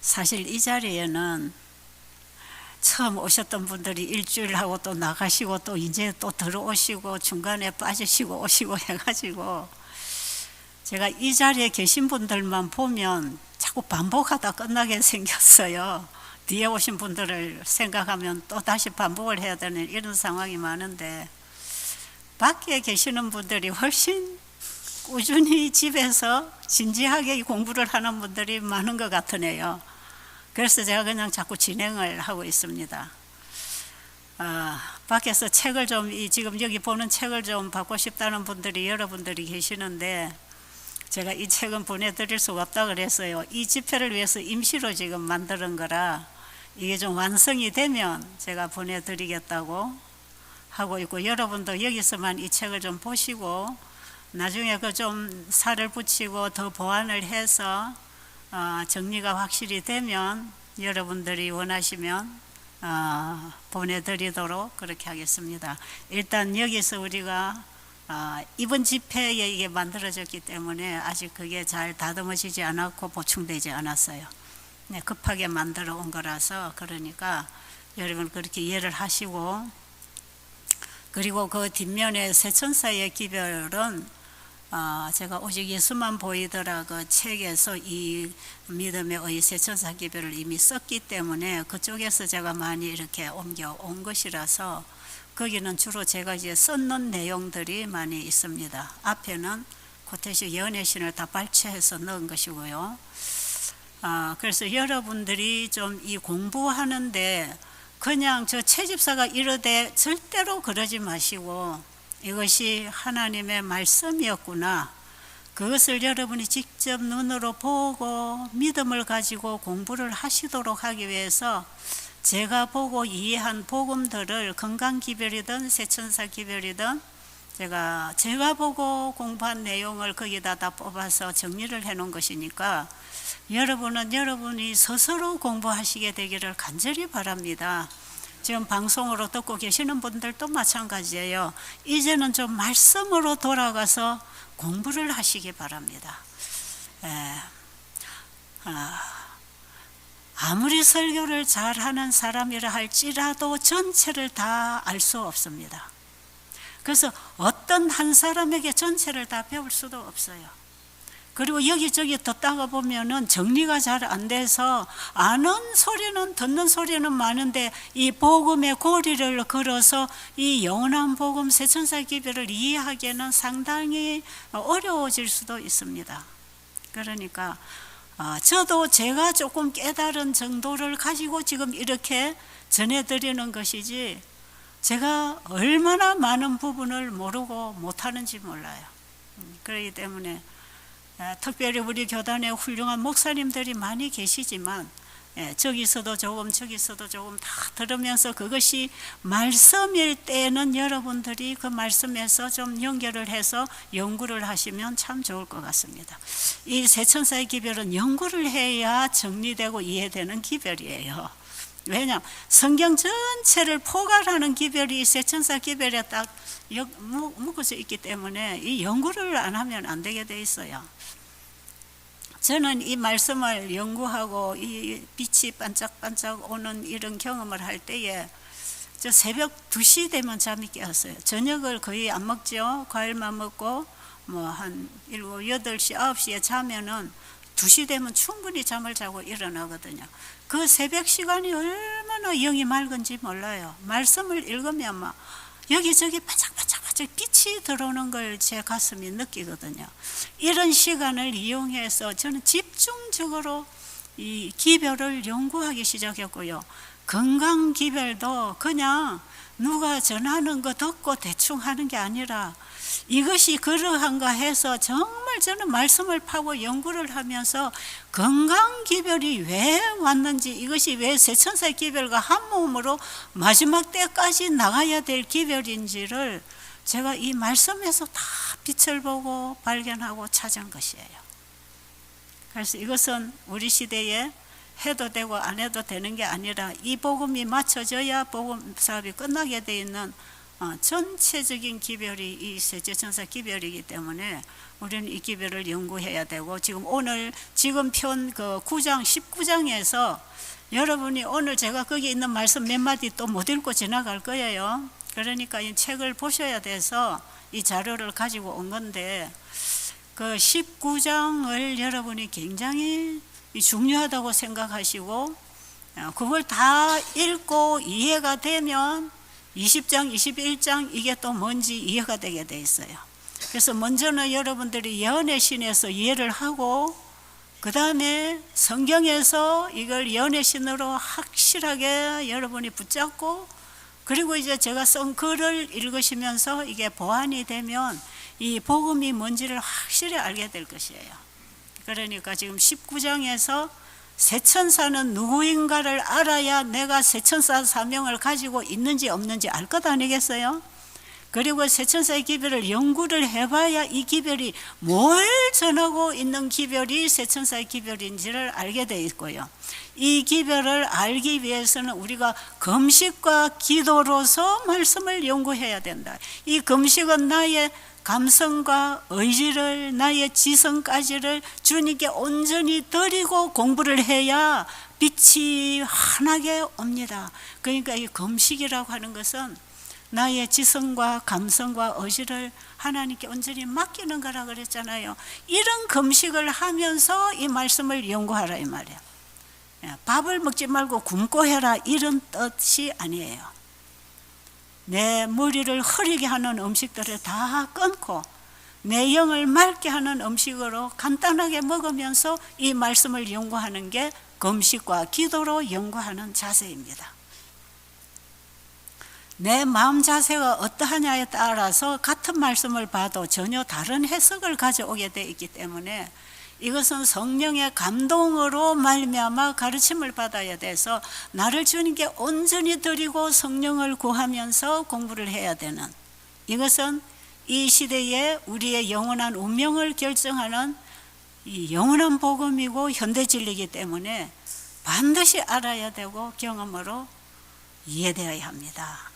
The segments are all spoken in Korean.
사실 이 자리에는 처음 오셨던 분들이 일주일 하고 또 나가시고 또 이제 또 들어오시고 중간에 빠지시고 오시고 해가지고 제가 이 자리에 계신 분들만 보면 자꾸 반복하다 끝나게 생겼어요. 뒤에 오신 분들을 생각하면 또 다시 반복을 해야 되는 이런 상황이 많은데, 밖에 계시는 분들이 훨씬 꾸준히 집에서 진지하게 공부를 하는 분들이 많은 것 같으네요. 그래서 제가 그냥 자꾸 진행을 하고 있습니다. 밖에서 책을 좀, 지금 여기 보는 책을 좀 받고 싶다는 분들이 여러분들이 계시는데, 제가 이 책은 보내드릴 수가 없다 그랬어요. 이 집회를 위해서 임시로 지금 만드는 거라 이게 좀 완성이 되면 제가 보내드리겠다고 하고 있고, 여러분도 여기서만 이 책을 좀 보시고 나중에 그 좀 살을 붙이고 더 보완을 해서 정리가 확실히 되면 여러분들이 원하시면 보내드리도록 그렇게 하겠습니다. 일단 여기서 우리가 이번 집회에 이게 만들어졌기 때문에 아직 그게 잘 다듬어지지 않았고 보충되지 않았어요. 네, 급하게 만들어 온 거라서. 그러니까 여러분 그렇게 이해를 하시고, 그리고 그 뒷면에 세천사의 기별은 제가 오직 예수만 보이더라 그 책에서 이 믿음의 의 세천사 기별을 이미 썼기 때문에 그쪽에서 제가 많이 이렇게 옮겨온 것이라서 거기는 주로 제가 이제 썼는 내용들이 많이 있습니다. 앞에는 고태식 연애신을 다 발췌해서 넣은 것이고요. 그래서 여러분들이 좀 이 공부하는데 그냥 저 채집사가 이러되 절대로 그러지 마시고, 이것이 하나님의 말씀이었구나, 그것을 여러분이 직접 눈으로 보고 믿음을 가지고 공부를 하시도록 하기 위해서 제가 보고 이해한 복음들을 건강기별이든 세천사기별이든 제가 보고 공부한 내용을 거기다 다 뽑아서 정리를 해 놓은 것이니까 여러분은 여러분이 스스로 공부하시게 되기를 간절히 바랍니다. 지금 방송으로 듣고 계시는 분들도 마찬가지예요. 이제는 좀 말씀으로 돌아가서 공부를 하시기 바랍니다. 아무리 설교를 잘하는 사람이라 할지라도 전체를 다 알 수 없습니다. 그래서 어떤 한 사람에게 전체를 다 배울 수도 없어요. 그리고 여기저기 듣다가 보면은 정리가 잘 안 돼서 아는 소리는, 듣는 소리는 많은데 이 복음의 고리를 걸어서 이 영원한 복음 세천사 기별을 이해하기에는 상당히 어려워질 수도 있습니다. 그러니까 저도 제가 조금 깨달은 정도를 가지고 지금 이렇게 전해드리는 것이지, 제가 얼마나 많은 부분을 모르고 못하는지 몰라요. 그렇기 때문에 특별히 우리 교단에 훌륭한 목사님들이 많이 계시지만 저기서도 조금 저기서도 조금 다 들으면서 그것이 말씀일 때는 여러분들이 그 말씀에서 좀 연결을 해서 연구를 하시면 참 좋을 것 같습니다. 이 세천사의 기별은 연구를 해야 정리되고 이해되는 기별이에요. 왜냐하면 성경 전체를 포괄하는 기별이 세천사 기별에 딱 묶어져 있기 때문에 이 연구를 안 하면 안 되게 돼 있어요. 저는 이 말씀을 연구하고 이 빛이 반짝반짝 오는 이런 경험을 할 때에 저 새벽 2시 되면 잠이 깨었어요. 저녁을 거의 안 먹죠. 과일만 먹고 뭐 한 7, 8시, 9시에 자면은 2시 되면 충분히 잠을 자고 일어나거든요. 그 새벽 시간이 얼마나 영이 맑은지 몰라요. 말씀을 읽으면 막 여기저기 반짝반짝 빛이 들어오는 걸 제 가슴이 느끼거든요. 이런 시간을 이용해서 저는 집중적으로 이 기별을 연구하기 시작했고요. 건강 기별도 그냥 누가 전하는 거 듣고 대충 하는 게 아니라 이것이 그러한가 해서 정말 저는 말씀을 파고 연구를 하면서 건강 기별이 왜 왔는지, 이것이 왜 세천사 기별과 한 몸으로 마지막 때까지 나가야 될 기별인지를 제가 이 말씀에서 다 빛을 보고 발견하고 찾은 것이에요. 그래서 이것은 우리 시대에 해도 되고 안 해도 되는 게 아니라 이 복음이 맞춰져야 복음 사업이 끝나게 돼 있는 전체적인 기별이 이 셋째 천사 기별이기 때문에 우리는 이 기별을 연구해야 되고, 지금 편 그 9장 19장에서 여러분이 오늘 제가 거기 있는 말씀 몇 마디 또 못 읽고 지나갈 거예요. 그러니까 이 책을 보셔야 돼서 이 자료를 가지고 온 건데, 그 19장을 여러분이 굉장히 중요하다고 생각하시고, 그걸 다 읽고 이해가 되면 20장, 21장 이게 또 뭔지 이해가 되게 돼 있어요. 그래서 먼저는 여러분들이 예언의 신에서 이해를 하고, 그 다음에 성경에서 이걸 예언의 신으로 확실하게 여러분이 붙잡고, 그리고 이제 제가 쓴 글을 읽으시면서 이게 보완이 되면 이 복음이 뭔지를 확실히 알게 될 것이에요. 그러니까 지금 19장에서 세천사는 누구인가를 알아야 내가 세천사 사명을 가지고 있는지 없는지 알 것 아니겠어요? 그리고 세천사의 기별을 연구를 해봐야 이 기별이 뭘 전하고 있는 기별이 세천사의 기별인지를 알게 돼 있고요. 이 기별을 알기 위해서는 우리가 금식과 기도로서 말씀을 연구해야 된다. 이 금식은 나의 감성과 의지를, 나의 지성까지를 주님께 온전히 드리고 공부를 해야 빛이 환하게 옵니다. 그러니까 이 금식이라고 하는 것은 나의 지성과 감성과 의지를 하나님께 온전히 맡기는 거라 그랬잖아요. 이런 금식을 하면서 이 말씀을 연구하라 이 말이에요. 밥을 먹지 말고 굶고 해라 이런 뜻이 아니에요. 내 머리를 흐리게 하는 음식들을 다 끊고 내 영을 맑게 하는 음식으로 간단하게 먹으면서 이 말씀을 연구하는 게 금식과 기도로 연구하는 자세입니다. 내 마음 자세가 어떠하냐에 따라서 같은 말씀을 봐도 전혀 다른 해석을 가져오게 되어 있기 때문에 이것은 성령의 감동으로 말미암아 가르침을 받아야 돼서 나를 주님께 온전히 드리고 성령을 구하면서 공부를 해야 되는, 이것은 이 시대에 우리의 영원한 운명을 결정하는 이 영원한 복음이고 현대 진리이기 때문에 반드시 알아야 되고 경험으로 이해되어야 합니다.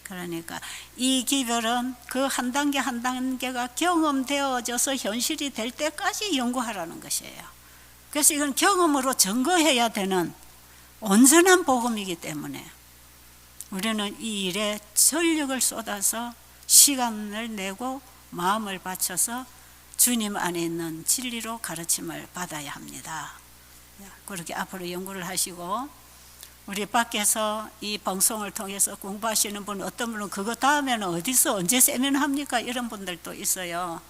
그러니까 이 기별은 그 한 단계 한 단계가 경험되어져서 현실이 될 때까지 연구하라는 것이에요. 그래서 이건 경험으로 증거해야 되는 온전한 복음이기 때문에 우리는 이 일에 전력을 쏟아서 시간을 내고 마음을 바쳐서 주님 안에 있는 진리로 가르침을 받아야 합니다. 그렇게 앞으로 연구를 하시고, 우리 밖에서 이 방송을 통해서 공부하시는 분, 어떤 분은 그거 다음에는 어디서 언제 세미나 합니까? 이런 분들도 있어요.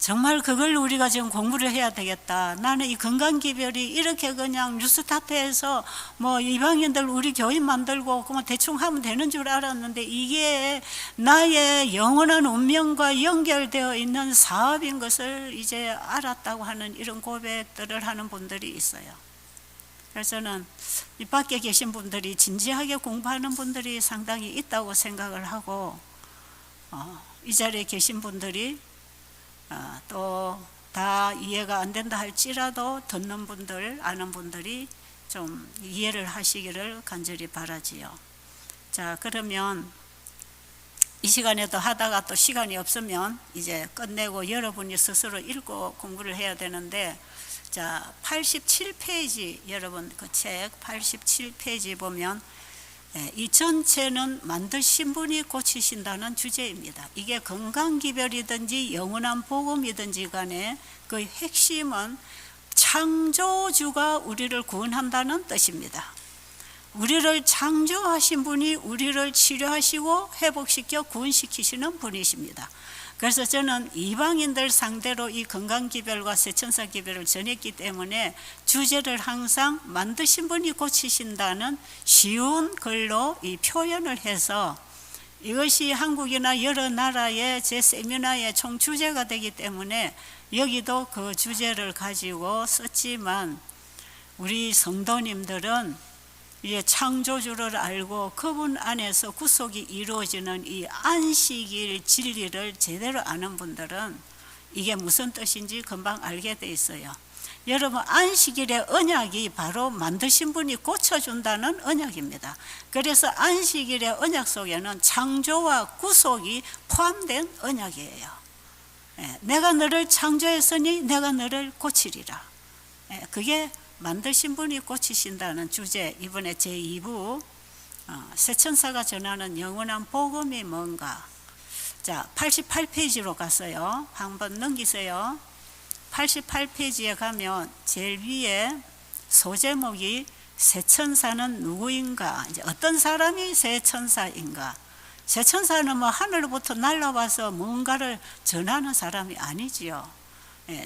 정말 그걸 우리가 지금 공부를 해야 되겠다. 나는 이 건강기별이 이렇게 그냥 뉴스타트에서 뭐 이방인들 우리 교인 만들고 그만 대충 하면 되는 줄 알았는데 이게 나의 영원한 운명과 연결되어 있는 사업인 것을 이제 알았다고 하는 이런 고백들을 하는 분들이 있어요. 그래서 저는 이 밖에 계신 분들이 진지하게 공부하는 분들이 상당히 있다고 생각을 하고, 이 자리에 계신 분들이 또 다 이해가 안 된다 할지라도 듣는 분들, 아는 분들이 좀 이해를 하시기를 간절히 바라지요. 자, 그러면 이 시간에도 하다가 또 시간이 없으면 이제 끝내고 여러분이 스스로 읽고 공부를 해야 되는데, 자, 87페이지, 여러분 그 책 87페이지 보면 이 전체는 만드신 분이 고치신다는 주제입니다. 이게 건강기별이든지 영원한 복음이든지 간에 그 핵심은 창조주가 우리를 구원한다는 뜻입니다. 우리를 창조하신 분이 우리를 치료하시고 회복시켜 구원시키시는 분이십니다. 그래서 저는 이방인들 상대로 이 건강기별과 세천사기별을 전했기 때문에 주제를 항상 만드신 분이 고치신다는 쉬운 글로 이 표현을 해서, 이것이 한국이나 여러 나라의 제 세미나의 총 주제가 되기 때문에 여기도 그 주제를 가지고 썼지만, 우리 성도님들은 이제 창조주를 알고 그분 안에서 구속이 이루어지는 이 안식일 진리를 제대로 아는 분들은 이게 무슨 뜻인지 금방 알게 돼 있어요. 여러분, 안식일의 언약이 바로 만드신 분이 고쳐준다는 언약입니다. 그래서 안식일의 언약 속에는 창조와 구속이 포함된 언약이에요. 내가 너를 창조했으니 내가 너를 고치리라. 그게 만드신 분이 고치신다는 주제. 이번에 제2부 새천사가 전하는 영원한 복음이 뭔가. 자, 88페이지로 갔어요. 한번 넘기세요. 88페이지에 가면 제일 위에 소제목이 새천사는 누구인가, 이제 어떤 사람이 새천사인가. 새천사는 뭐 하늘로부터 날아와서 뭔가를 전하는 사람이 아니지요.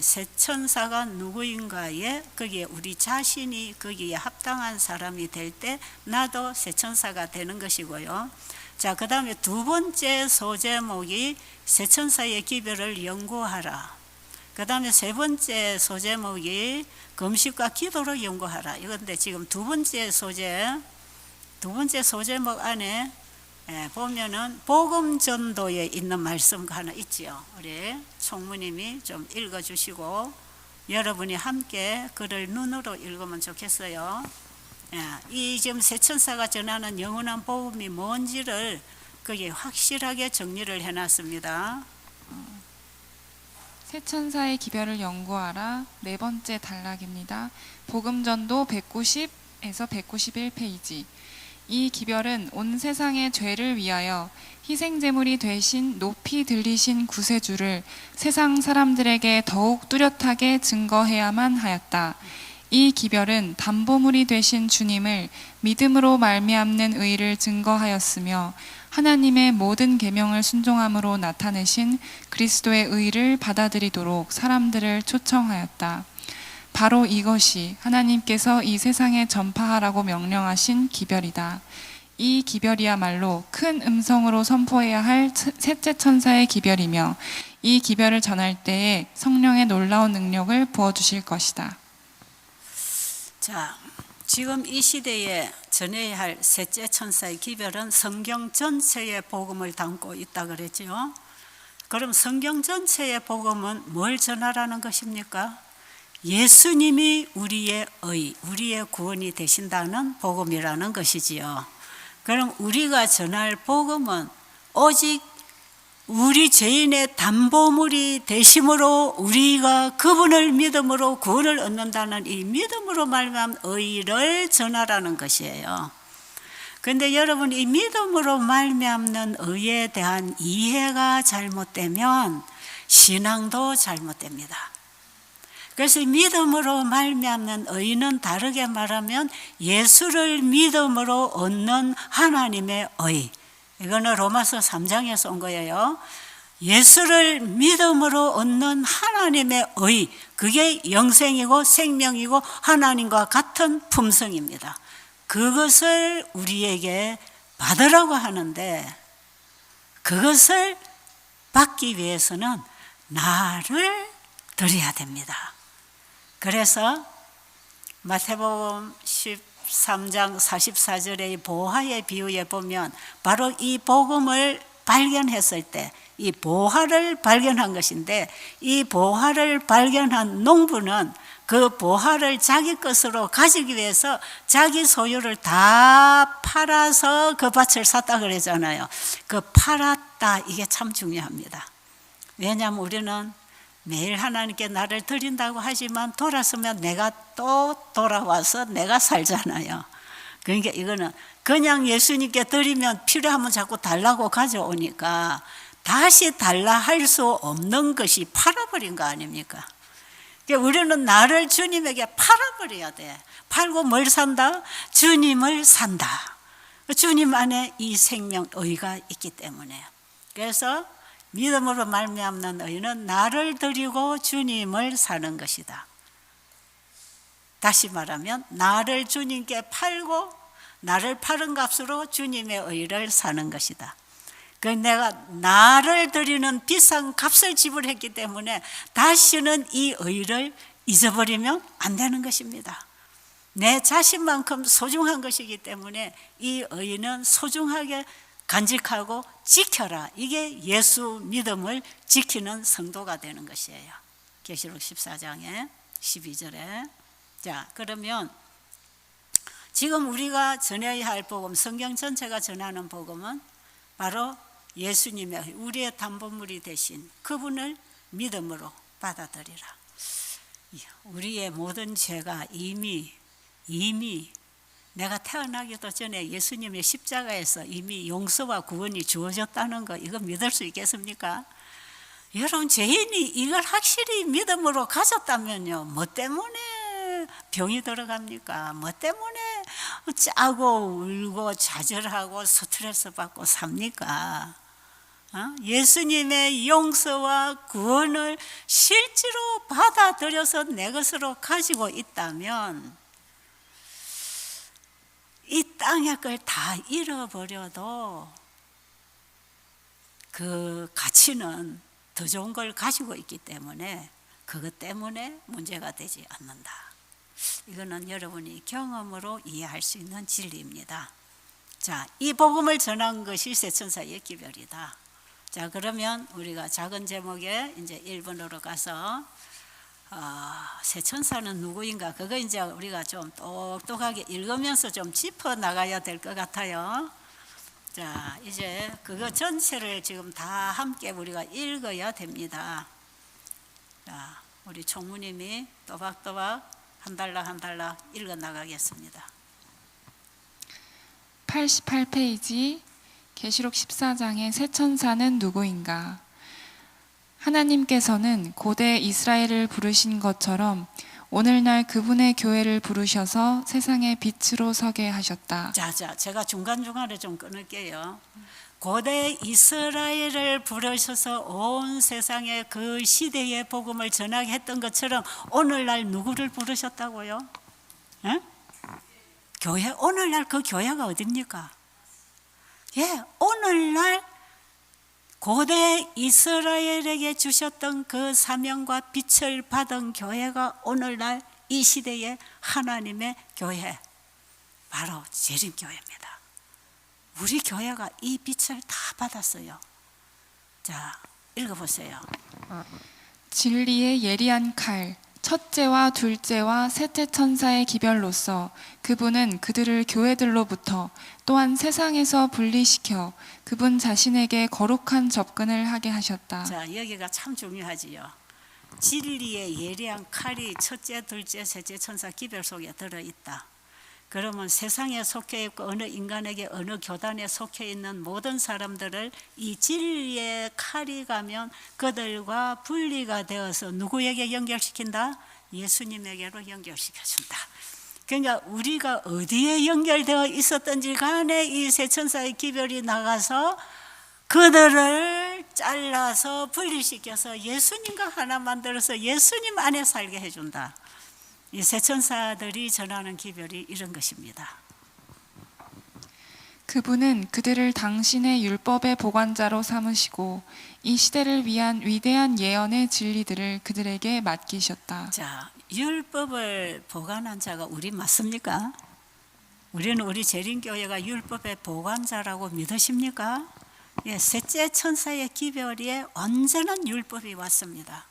새천사가 누구인가에 거기에 우리 자신이 거기에 합당한 사람이 될 때 나도 새천사가 되는 것이고요. 자, 그 다음에 두 번째 소제목이 새천사의 기별을 연구하라. 그 다음에 세 번째 소제목이 금식과 기도로 연구하라. 이건데 지금 두 번째 소제목 안에 보면은 복음 전도에 있는 말씀가 하나 있지요. 우리 총무님이 좀 읽어주시고 여러분이 함께 글을 눈으로 읽으면 좋겠어요. 이 지금 새천사가 전하는 영원한 복음이 뭔지를 거기에 확실하게 정리를 해놨습니다. 새천사의 기별을 연구하라. 네 번째 단락입니다. 복음전도 190에서 191페이지. 이 기별은 온 세상의 죄를 위하여 희생제물이 되신 높이 들리신 구세주를 세상 사람들에게 더욱 뚜렷하게 증거해야만 하였다. 이 기별은 담보물이 되신 주님을 믿음으로 말미암는 의를 증거하였으며 하나님의 모든 계명을 순종함으로 나타내신 그리스도의 의를 받아들이도록 사람들을 초청하였다. 바로 이것이 하나님께서 이 세상에 전파하라고 명령하신 기별이다. 이 기별이야말로 큰 음성으로 선포해야 할 셋째 천사의 기별이며 이 기별을 전할 때에 성령의 놀라운 능력을 부어주실 것이다. 자, 지금 이 시대에 전해야 할 셋째 천사의 기별은 성경 전체의 복음을 담고 있다 그랬죠. 그럼 성경 전체의 복음은 뭘 전하라는 것입니까? 예수님이 우리의 의, 우리의 구원이 되신다는 복음이라는 것이지요. 그럼 우리가 전할 복음은 오직 우리 죄인의 담보물이 되심으로 우리가 그분을 믿음으로 구원을 얻는다는 이 믿음으로 말미암은 의를 전하라는 것이에요. 그런데 여러분, 이 믿음으로 말미암는 의에 대한 이해가 잘못되면 신앙도 잘못됩니다. 그래서 믿음으로 말미암는 의는 다르게 말하면 예수를 믿음으로 얻는 하나님의 의. 이거는 로마서 3장에서 온 거예요. 예수를 믿음으로 얻는 하나님의 의, 그게 영생이고 생명이고 하나님과 같은 품성입니다. 그것을 우리에게 받으라고 하는데 그것을 받기 위해서는 나를 드려야 됩니다. 그래서 마태복음 13장 44절의 보화의 비유에 보면 바로 이 복음을 발견했을 때 이 보화를 발견한 것인데, 이 보화를 발견한 농부는 그 보화를 자기 것으로 가지기 위해서 자기 소유를 다 팔아서 그 밭을 샀다 그러잖아요. 그 팔았다, 이게 참 중요합니다. 왜냐하면 우리는 매일 하나님께 나를 드린다고 하지만 돌아서면 내가 또 돌아와서 내가 살잖아요. 그러니까 이거는 그냥 예수님께 드리면 필요하면 자꾸 달라고 가져오니까 다시 달라 할 수 없는 것이 팔아버린 거 아닙니까? 그러니까 우리는 나를 주님에게 팔아버려야 돼. 팔고 뭘 산다? 주님을 산다. 주님 안에 이 생명 의가 있기 때문에. 그래서 믿음으로 말미암는 의는 나를 드리고 주님을 사는 것이다. 다시 말하면 나를 주님께 팔고 나를 파는 값으로 주님의 의를 사는 것이다. 그 내가 나를 드리는 비싼 값을 지불했기 때문에 다시는 이 의를 잊어버리면 안 되는 것입니다. 내 자신만큼 소중한 것이기 때문에 이 의는 소중하게 간직하고 지켜라. 이게 예수 믿음을 지키는 성도가 되는 것이에요. 계시록 14장에. 12절에. 자, 그러면 지금 우리가 전해야 할 복음, 성경 전체가 전하는 복음은 바로 예수님의 우리의 담보물이 되신 그분을 믿음으로 받아들이라. 우리의 모든 죄가 이미 내가 태어나기도 전에 예수님의 십자가에서 이미 용서와 구원이 주어졌다는 거, 이거 믿을 수 있겠습니까? 여러분, 죄인이 이걸 확실히 믿음으로 가졌다면요, 뭐 때문에 병이 들어갑니까? 뭐 때문에 짜고 울고 좌절하고 스트레스 받고 삽니까? 예수님의 용서와 구원을 실제로 받아들여서 내 것으로 가지고 있다면 이 땅의 걸 다 잃어버려도 그 가치는 더 좋은 걸 가지고 있기 때문에 그것 때문에 문제가 되지 않는다. 이거는 여러분이 경험으로 이해할 수 있는 진리입니다. 자, 이 복음을 전한 것이 세천사의 기별이다. 자, 그러면 우리가 작은 제목에 이제 1번으로 가서 세천사는 누구인가? 그거 이제 우리가 좀 똑똑하게 읽으면서 좀 짚어 나가야 될 것 같아요. 자, 이제 그거 전체를 지금 다 함께 우리가 읽어야 됩니다. 자, 우리 총무님이 또박또박 한 달락 읽어 나가겠습니다. 88페이지 계시록 14장의 새 천사는 누구인가? 하나님께서는 고대 이스라엘을 부르신 것처럼 오늘날 그분의 교회를 부르셔서 세상의 빛으로 서게 하셨다. 자, 제가 중간중간에 좀 끊을게요. 고대 이스라엘을 부르셔서 온 세상에 그 시대의 복음을 전하게 했던 것처럼 오늘날 누구를 부르셨다고요? 에? 교회, 오늘날 그 교회가 어딥니까? 예, 오늘날 고대 이스라엘에게 주셨던 그 사명과 빛을 받은 교회가 오늘날 이 시대의 하나님의 교회, 바로 재림교회입니다. 우리 교회가 이 빛을 다 받았어요. 자, 읽어보세요. 진리의 예리한 칼, 첫째와 둘째와 셋째 천사의 기별로서 그분은 그들을 교회들로부터 또한 세상에서 분리시켜 그분 자신에게 거룩한 접근을 하게 하셨다. 자, 여기가 참 중요하지요. 진리의 예리한 칼이 첫째, 둘째, 셋째 천사 기별 속에 들어있다. 그러면 세상에 속해 있고 어느 인간에게 어느 교단에 속해 있는 모든 사람들을 이 진리의 칼이 가면 그들과 분리가 되어서 누구에게 연결시킨다? 예수님에게로 연결시켜준다. 그러니까 우리가 어디에 연결되어 있었든지 간에 이 세 천사의 기별이 나가서 그들을 잘라서 분리시켜서 예수님과 하나 만들어서 예수님 안에 살게 해준다. 이 세 천사들이 전하는 기별이 이런 것입니다. 그분은 그들을 당신의 율법의 보관자로 삼으시고 이 시대를 위한 위대한 예언의 진리들을 그들에게 맡기셨다. 자, 율법을 보관한 자가 우리 맞습니까? 우리는 우리 재림교회가 율법의 보관자라고 믿으십니까? 예, 셋째 천사의 기별에 온전한 율법이 왔습니다.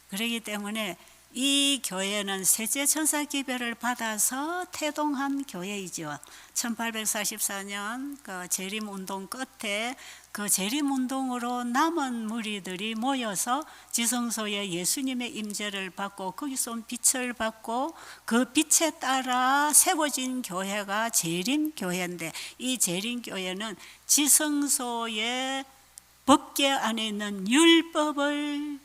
그렇기 때문에 이 교회는 셋째 천사 기별을 받아서 태동한 교회이죠. 1844년 그 재림운동 끝에 그 재림운동으로 남은 무리들이 모여서 지성소에 예수님의 임재를 받고 거기서 온 빛을 받고 그 빛에 따라 세워진 교회가 재림교회인데, 이 재림교회는 지성소의 법궤 안에 있는 율법을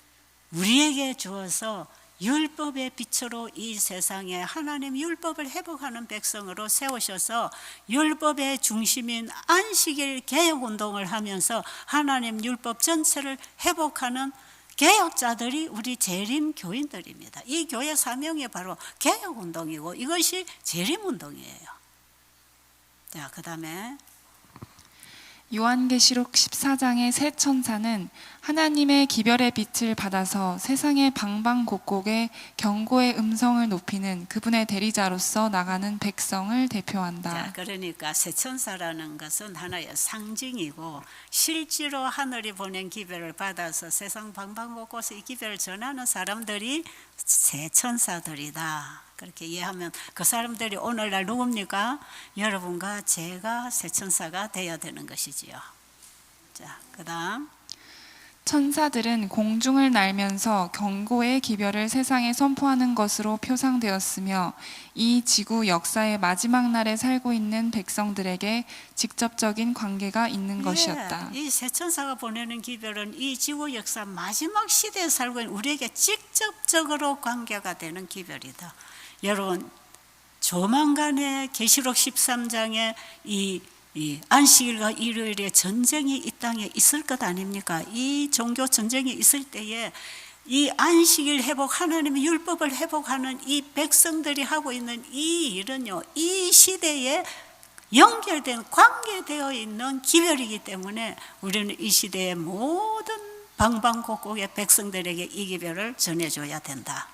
우리에게 주어서 율법의 빛으로 이 세상에 하나님 율법을 회복하는 백성으로 세우셔서 율법의 중심인 안식일 개혁운동을 하면서 하나님 율법 전체를 회복하는 개혁자들이 우리 재림교인들입니다. 이 교회 사명이 바로 개혁운동이고 이것이 재림운동이에요. 자, 그 다음에 요한계시록 14장의 새 천사는 하나님의 기별의 빛을 받아서 세상의 방방곡곡에 경고의 음성을 높이는 그분의 대리자로서 나가는 백성을 대표한다. 자, 그러니까 새 천사라는 것은 하나의 상징이고 실제로 하늘이 보낸 기별을 받아서 세상 방방곡곡에 이 기별을 전하는 사람들이 새 천사들이다. 그렇게 이해하면 그 사람들이 오늘날 누굽니까? 여러분과 제가 새 천사가 되어야 되는 것이지요. 자, 그다음 천사들은 공중을 날면서 경고의 기별을 세상에 선포하는 것으로 표상되었으며 이 지구 역사의 마지막 날에 살고 있는 백성들에게 직접적인 관계가 있는 것이었다. 이 새 천사가 보내는 기별은 이 지구 역사 마지막 시대에 살고 있는 우리에게 직접적으로 관계가 되는 기별이다. 여러분, 조만간에 계시록 13장에 이 안식일과 일요일에 전쟁이 이 땅에 있을 것 아닙니까? 이 종교 전쟁이 있을 때에 이 안식일 회복, 하나님의 율법을 회복하는 이 백성들이 하고 있는 이 일은요, 이 시대에 연결된, 관계되어 있는 기별이기 때문에 우리는 이 시대의 모든 방방곡곡의 백성들에게 이 기별을 전해줘야 된다.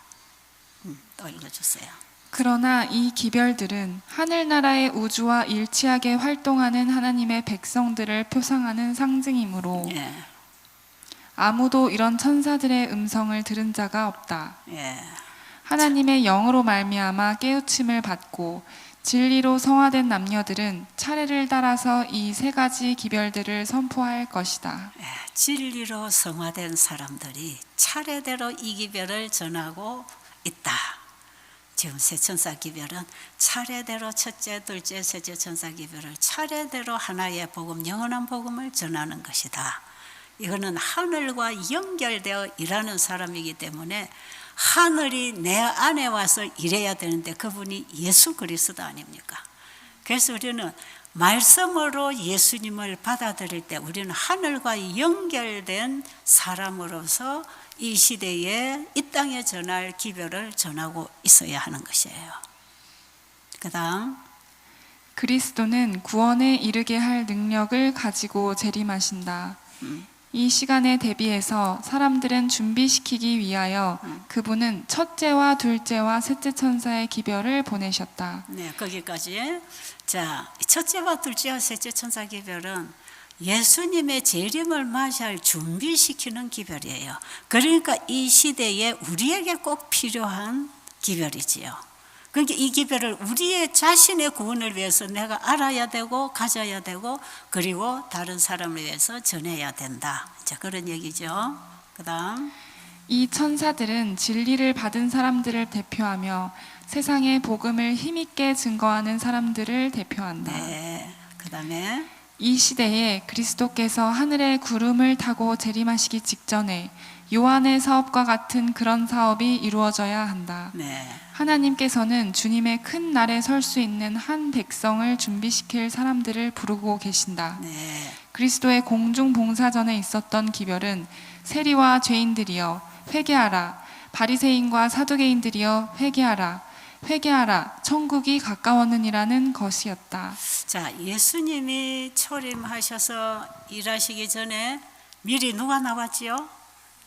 또 읽어주세요. 그러나 이 기별들은 하늘나라의 우주와 일치하게 활동하는 하나님의 백성들을 표상하는 상징이므로 예. 아무도 이런 천사들의 음성을 들은 자가 없다. 예. 하나님의 영으로 말미암아 깨우침을 받고 진리로 성화된 남녀들은 차례를 따라서 이 세 가지 기별들을 선포할 것이다. 예. 진리로 성화된 사람들이 차례대로 이 기별을 전하고 있다. 지금 새 천사 기별은 차례대로 첫째, 둘째, 셋째 천사 기별을 차례대로 하나의 복음, 영원한 복음을 전하는 것이다. 이거는 하늘과 연결되어 일하는 사람이기 때문에 하늘이 내 안에 와서 일해야 되는데 그분이 예수 그리스도 아닙니까? 그래서 우리는 말씀으로 예수님을 받아들일 때 우리는 하늘과 연결된 사람으로서 이 시대에 이 땅에 전할 기별을 전하고 있어야 하는 것이에요. 그 다음 그리스도는 구원에 이르게 할 능력을 가지고 재림하신다. 이 시간에 대비해서 사람들은 준비시키기 위하여 그분은 첫째와 둘째와 셋째 천사의 기별을 보내셨다. 네, 거기까지. 자, 첫째와 둘째와 셋째 천사 기별은 예수님의 재림을 맞이할 준비시키는 기별이에요. 그러니까 이 시대에 우리에게 꼭 필요한 기별이지요. 그러니까 이 기별을 우리의 자신의 구원을 위해서 내가 알아야 되고 가져야 되고 그리고 다른 사람을 위해서 전해야 된다. 자, 그런 얘기죠. 그 다음 이 천사들은 진리를 받은 사람들을 대표하며 세상의 복음을 힘있게 증거하는 사람들을 대표한다. 네, 그 다음에 이 시대에 그리스도께서 하늘의 구름을 타고 재림하시기 직전에 요한의 사업과 같은 그런 사업이 이루어져야 한다. 네. 하나님께서는 주님의 큰 날에 설 수 있는 한 백성을 준비시킬 사람들을 부르고 계신다. 네. 그리스도의 공중 봉사 전에 있었던 기별은 세리와 죄인들이여 회개하라, 바리새인과 사두개인들이여 회개하라, 회개하라, 천국이 가까웠느니라는 것이었다. 자, 예수님이 초림하셔서 일하시기 전에 미리 누가 나왔지요?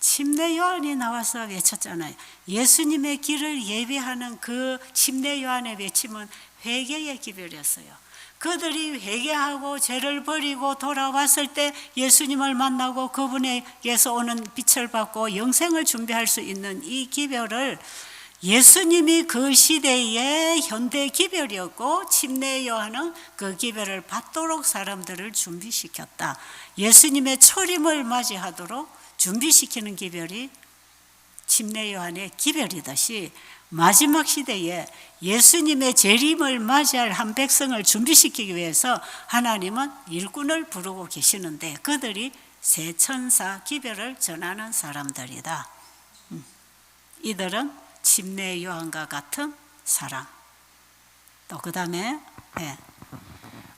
침례 요한이 나와서 외쳤잖아요. 예수님의 길을 예비하는 그 침례 요한의 외침은 회개의 기별이었어요. 그들이 회개하고 죄를 버리고 돌아왔을 때 예수님을 만나고 그분에게서 오는 빛을 받고 영생을 준비할 수 있는 이 기별을 예수님이 그 시대의 현대 기별이었고 침례 요한은 그 기별을 받도록 사람들을 준비시켰다. 예수님의 초림을 맞이하도록 준비시키는 기별이 침례 요한의 기별이듯이 마지막 시대에 예수님의 재림을 맞이할 한 백성을 준비시키기 위해서 하나님은 일꾼을 부르고 계시는데 그들이 새 천사 기별을 전하는 사람들이다. 이들은 침례 요한과 같은 사람. 또 그 다음에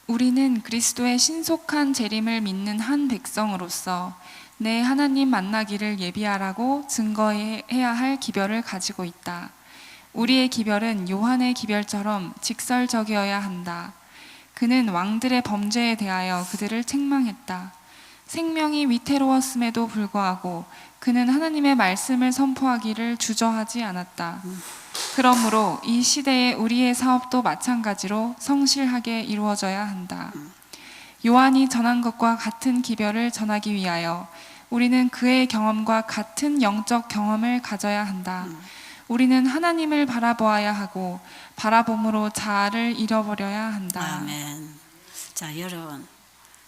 우리는 그리스도의 신속한 재림을 믿는 한 백성으로서 내 하나님 만나기를 예비하라고 증거해야 할 기별을 가지고 있다. 우리의 기별은 요한의 기별처럼 직설적이어야 한다. 그는 왕들의 범죄에 대하여 그들을 책망했다. 생명이 위태로웠음에도 불구하고 그는 하나님의 말씀을 선포하기를 주저하지 않았다. 그러므로 이 시대의 우리의 사업도 마찬가지로 성실하게 이루어져야 한다. 요한이 전한 것과 같은 기별을 전하기 위하여 우리는 그의 경험과 같은 영적 경험을 가져야 한다. 우리는 하나님을 바라보아야 하고 바라봄으로 자아를 잃어버려야 한다. 아멘. 자, 여러분,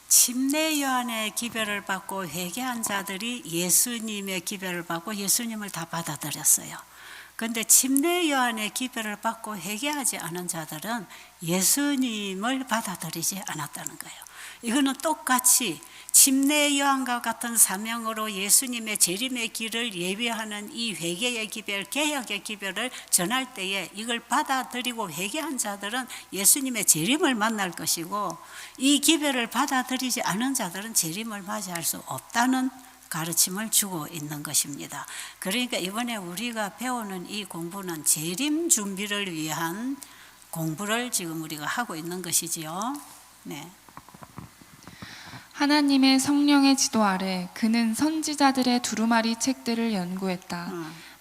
침례 요한의 기별을 받고 회개한 자들이 예수님의 기별을 받고 예수님을 다 받아들였어요. 그런데 침례 요한의 기별을 받고 회개하지 않은 자들은 예수님을 받아들이지 않았다는 거예요. 이거는 똑같이 침례 요한과 같은 사명으로 예수님의 재림의 길을 예비하는 이 회개의 기별, 개혁의 기별을 전할 때에 이걸 받아들이고 회개한 자들은 예수님의 재림을 만날 것이고, 이 기별을 받아들이지 않은 자들은 재림을 맞이할 수 없다는 가르침을 주고 있는 것입니다. 그러니까 이번에 우리가 배우는 이 공부는 재림 준비를 위한 공부를 지금 우리가 하고 있는 것이지요. 네. 하나님의 성령의 지도 아래 그는 선지자들의 두루마리 책들을 연구했다.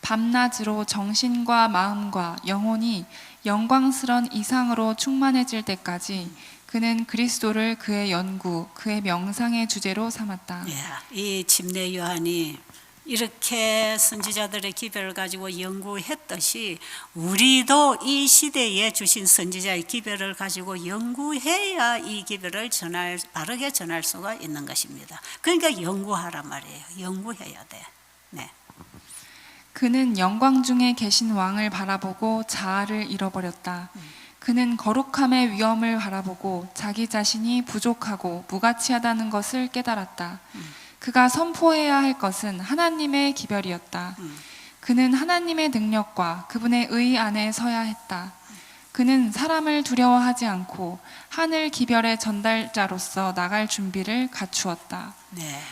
밤낮으로 정신과 마음과 영혼이 영광스런 이상으로 충만해질 때까지 그는 그리스도를 그의 연구, 그의 명상의 주제로 삼았다. 이 침례 요한이 이렇게 선지자들의 기별을 가지고 연구했듯이 우리도 이 시대에 주신 선지자의 기별을 가지고 연구해야 이 기별을 바르게 전할 수가 있는 것입니다. 그러니까 연구하란 말이에요. 연구해야 돼. 네. 그는 영광 중에 계신 왕을 바라보고 자아를 잃어버렸다. 그는 거룩함의 위엄을 바라보고 자기 자신이 부족하고 무가치하다는 것을 깨달았다. 그가 선포해야 할 것은 하나님의 기별이었다. 그는 하나님의 능력과 그분의 의 안에 서야 했다. 그는 사람을 두려워하지 않고 하늘 기별의 전달자로서 나갈 준비를 갖추었다. 네.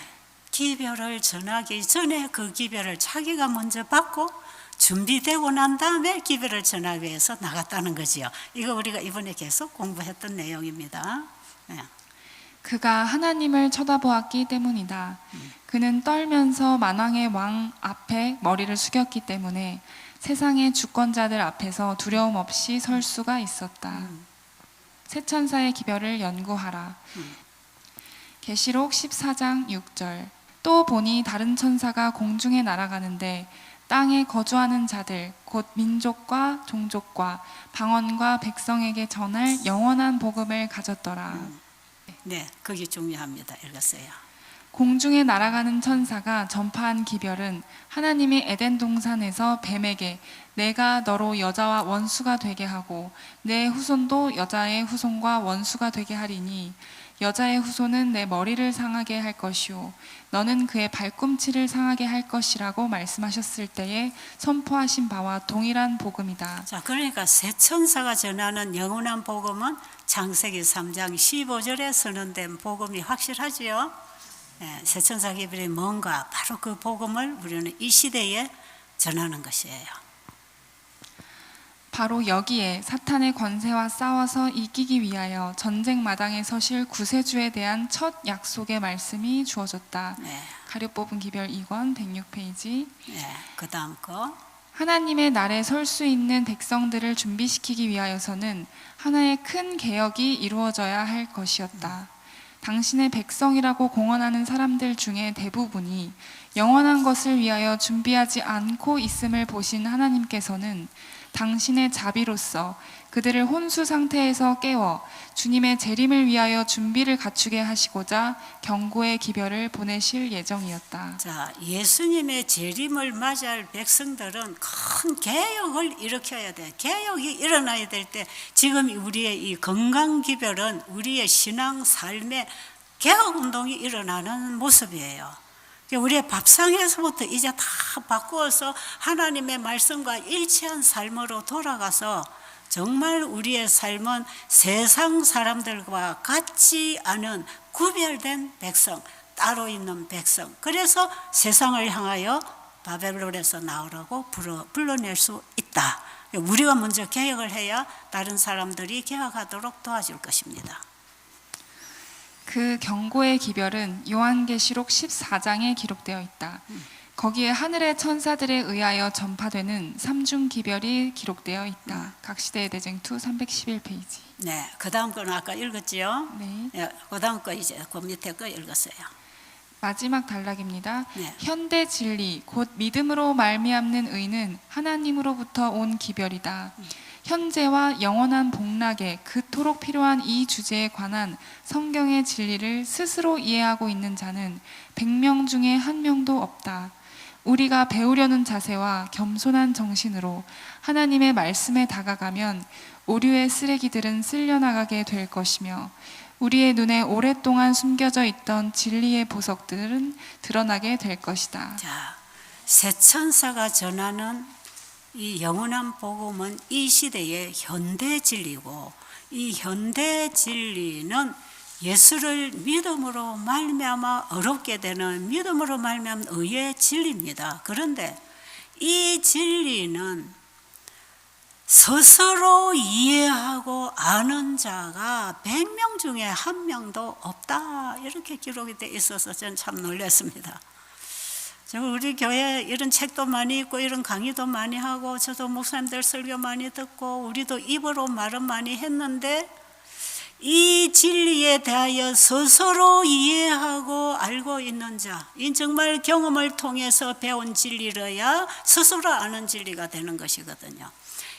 기별을 전하기 전에 그 기별을 자기가 먼저 받고 준비되고 난 다음에 기별을 전하기 위해서 나갔다는 거지요. 이거 우리가 이번에 계속 공부했던 내용입니다. 네. 그가 하나님을 쳐다보았기 때문이다. 그는 떨면서 만왕의 왕 앞에 머리를 숙였기 때문에 세상의 주권자들 앞에서 두려움 없이 설 수가 있었다. 새 천사의 기별을 연구하라. 계시록 14장 6절. 또 보니 다른 천사가 공중에 날아가는데 땅에 거주하는 자들 곧 민족과 종족과 방언과 백성에게 전할 영원한 복음을 가졌더라. 네, 그게 중요합니다. 읽었어요. 공중에 날아가는 천사가 전파한 기별은 하나님이 에덴 동산에서 뱀에게 내가 너로 여자와 원수가 되게 하고 내 후손도 여자의 후손과 원수가 되게 하리니 여자의 후손은 내 머리를 상하게 할 것이요 너는 그의 발꿈치를 상하게 할 것이라고 말씀하셨을 때에 선포하신 바와 동일한 복음이다. 자, 그러니까 새 천사가 전하는 영원한 복음은 창세기 3장 15절에 선언된 복음이 확실하지요. 네, 새 천사 기별이 뭔가 바로 그 복음을 우리는 이 시대에 전하는 것이에요. 바로 여기에 사탄의 권세와 싸워서 이기기 위하여 전쟁 마당에 서실 구세주에 대한 첫 약속의 말씀이 주어졌다. 네. 가려 뽑은 기별 2권 106페이지. 네, 그 다음 거. 하나님의 날에 설 수 있는 백성들을 준비시키기 위하여서는 하나의 큰 개혁이 이루어져야 할 것이었다. 당신의 백성이라고 공언하는 사람들 중에 대부분이 영원한 것을 위하여 준비하지 않고 있음을 보신 하나님께서는 당신의 자비로서 그들을 혼수 상태에서 깨워 주님의 재림을 위하여 준비를 갖추게 하시고자 경고의 기별을 보내실 예정이었다. 자, 예수님의 재림을 맞이할 백성들은 큰 개혁을 일으켜야 돼. 개혁이 일어나야 될 때 지금 우리의 이 건강 기별은 우리의 신앙 삶의 개혁 운동이 일어나는 모습이에요. 우리의 밥상에서부터 이제 다 바꾸어서 하나님의 말씀과 일치한 삶으로 돌아가서 정말 우리의 삶은 세상 사람들과 같지 않은 구별된 백성, 따로 있는 백성. 그래서 세상을 향하여 바벨론에서 나오라고 불러낼 수 있다. 우리가 먼저 개혁을 해야 다른 사람들이 개혁하도록 도와줄 것입니다. 그 경고의 기별은 요한계시록 14장에 기록되어 있다. 거기에 하늘의 천사들에 의하여 전파되는 삼중 기별이 기록되어 있다. 각시대의 대쟁 2 311페이지. 네, 그 다음 거는 아까 읽었지요? 네. 네, 그 다음 거 이제 그 밑에 거 읽었어요. 마지막 단락입니다. 네. 현대 진리 곧 믿음으로 말미암는 의는 하나님으로부터 온 기별이다. 현재와 영원한 복락에 그토록 필요한 이 주제에 관한 성경의 진리를 스스로 이해하고 있는 자는 100명 중에 1명도 없다. 우리가 배우려는 자세와 겸손한 정신으로 하나님의 말씀에 다가가면 오류의 쓰레기들은 쓸려나가게 될 것이며 우리의 눈에 오랫동안 숨겨져 있던 진리의 보석들은 드러나게 될 것이다. 자, 새 천사가 전하는 이 영원한 복음은 이 시대의 현대 진리고, 이 현대 진리는 예수를 믿음으로 말미암아 어렵게 되는 믿음으로 말미암은 의의 진리입니다. 그런데 이 진리는 스스로 이해하고 아는 자가 100명 중에 1명도 없다, 이렇게 기록이 되어 있어서 저는 참 놀랐습니다. 우리 교회 이런 책도 많이 읽고 이런 강의도 많이 하고 저도 목사님들 설교 많이 듣고 우리도 입으로 말은 많이 했는데 이 진리에 대하여 스스로 이해하고 알고 있는 자, 이 정말 경험을 통해서 배운 진리로야 스스로 아는 진리가 되는 것이거든요.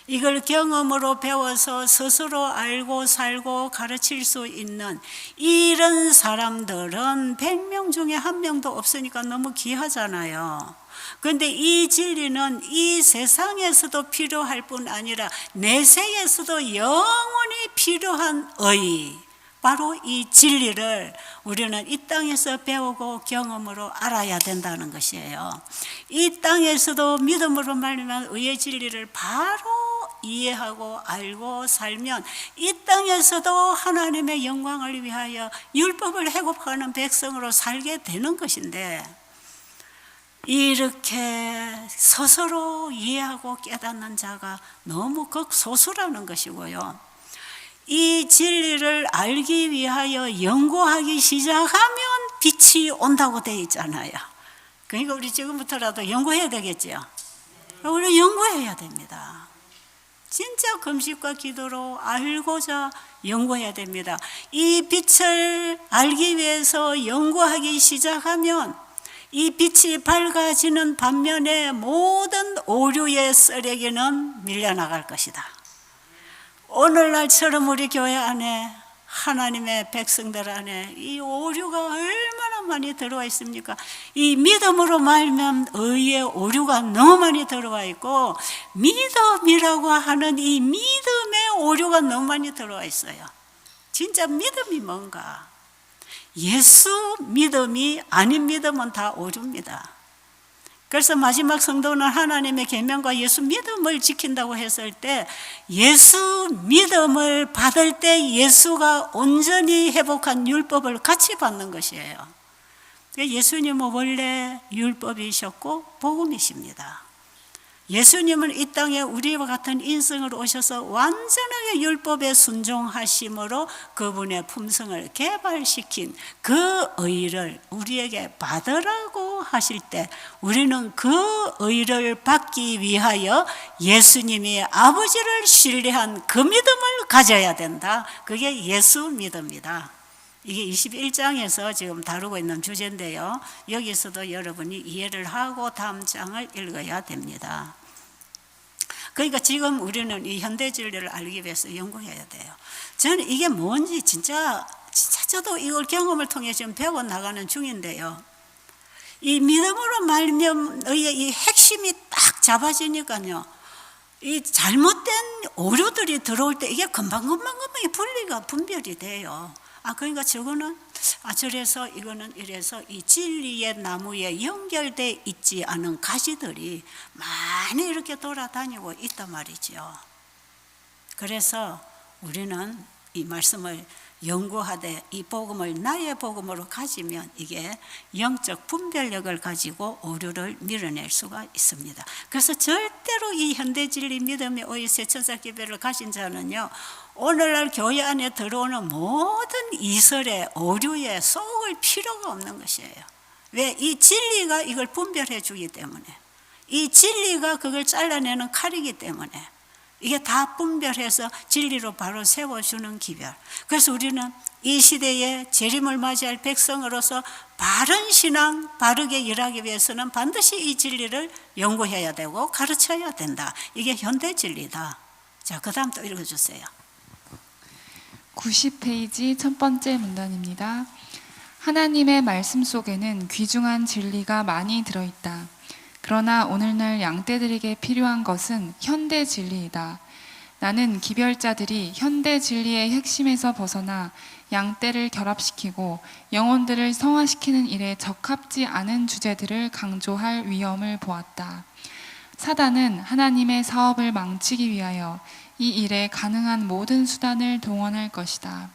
이걸 경험으로 배워서 스스로 알고 살고 가르칠 수 있는 이런 사람들은 100명 중에 1명도 없으니까 너무 귀하잖아요. 그런데 이 진리는 이 세상에서도 필요할 뿐 아니라 내세에서도 영원히 필요한 의, 바로 이 진리를 우리는 이 땅에서 배우고 경험으로 알아야 된다는 것이에요. 이 땅에서도 믿음으로 말미암아 의의 진리를 바로 이해하고 알고 살면 이 땅에서도 하나님의 영광을 위하여 율법을 회복하는 백성으로 살게 되는 것인데, 이렇게 스스로 이해하고 깨닫는 자가 너무 극소수라는 것이고요. 이 진리를 알기 위하여 연구하기 시작하면 빛이 온다고 되어 있잖아요. 그러니까 우리 지금부터라도 연구해야 되겠죠. 우리 연구해야 됩니다. 진짜 금식과 기도로 알고자 연구해야 됩니다. 이 빛을 알기 위해서 연구하기 시작하면 이 빛이 밝아지는 반면에 모든 오류의 쓰레기는 밀려나갈 것이다. 오늘날처럼 우리 교회 안에 하나님의 백성들 안에 이 오류가 얼마나 많이 들어와 있습니까? 이 믿음으로 말면 의의 오류가 너무 많이 들어와 있고, 믿음이라고 하는 이 믿음의 오류가 너무 많이 들어와 있어요. 진짜 믿음이 뭔가? 예수 믿음이 아닌 믿음은 다 오류입니다. 그래서 마지막 성도는 하나님의 계명과 예수 믿음을 지킨다고 했을 때, 예수 믿음을 받을 때 예수가 온전히 회복한 율법을 같이 받는 것이에요. 예수님은 원래 율법이셨고 복음이십니다. 예수님은 이 땅에 우리와 같은 인생으로 오셔서 완전하게 율법에 순종하심으로 그분의 품성을 개발시킨 그 의를 우리에게 받으라고 하실 때, 우리는 그 의를 받기 위하여 예수님이 아버지를 신뢰한 그 믿음을 가져야 된다. 그게 예수 믿음이다. 이게 21장에서 지금 다루고 있는 주제인데요, 여기서도 여러분이 이해를 하고 다음 장을 읽어야 됩니다. 그러니까 지금 우리는 이 현대 진리를 알기 위해서 연구해야 돼요. 저는 이게 뭔지 진짜 저도 이걸 경험을 통해 지금 배워나가는 중인데요, 이 믿음으로 말미암의 이 핵심이 딱 잡아지니까요, 이 잘못된 오류들이 들어올 때 이게 금방금방 분별이 돼요. 그러니까 저거는 저래서 이거는 이래서 이 진리의 나무에 연결되어 있지 않은 가지들이 많이 이렇게 돌아다니고 있단 말이죠. 그래서 우리는 이 말씀을 연구하되 이 복음을 나의 복음으로 가지면 이게 영적 분별력을 가지고 오류를 밀어낼 수가 있습니다. 그래서 절대로 이 현대 진리 믿음의 오의 세천사 기별을 가진 자는요, 오늘날 교회 안에 들어오는 모든 이설에 오류에 속을 필요가 없는 것이에요. 왜? 이 진리가 이걸 분별해 주기 때문에, 이 진리가 그걸 잘라내는 칼이기 때문에 이게 다 분별해서 진리로 바로 세워주는 기별. 그래서 우리는 이 시대에 재림을 맞이할 백성으로서 바른 신앙, 바르게 일하기 위해서는 반드시 이 진리를 연구해야 되고 가르쳐야 된다. 이게 현대 진리다. 자, 그 다음 또 읽어주세요. 90페이지 첫 번째 문단입니다. 하나님의 말씀 속에는 귀중한 진리가 많이 들어있다. 그러나 오늘날 양떼들에게 필요한 것은 현대 진리이다. 나는 기별자들이 현대 진리의 핵심에서 벗어나 양떼를 결합시키고 영혼들을 성화시키는 일에 적합지 않은 주제들을 강조할 위험을 보았다. 사단은 하나님의 사업을 망치기 위하여 이 일에 가능한 모든 수단을 동원할 것이다.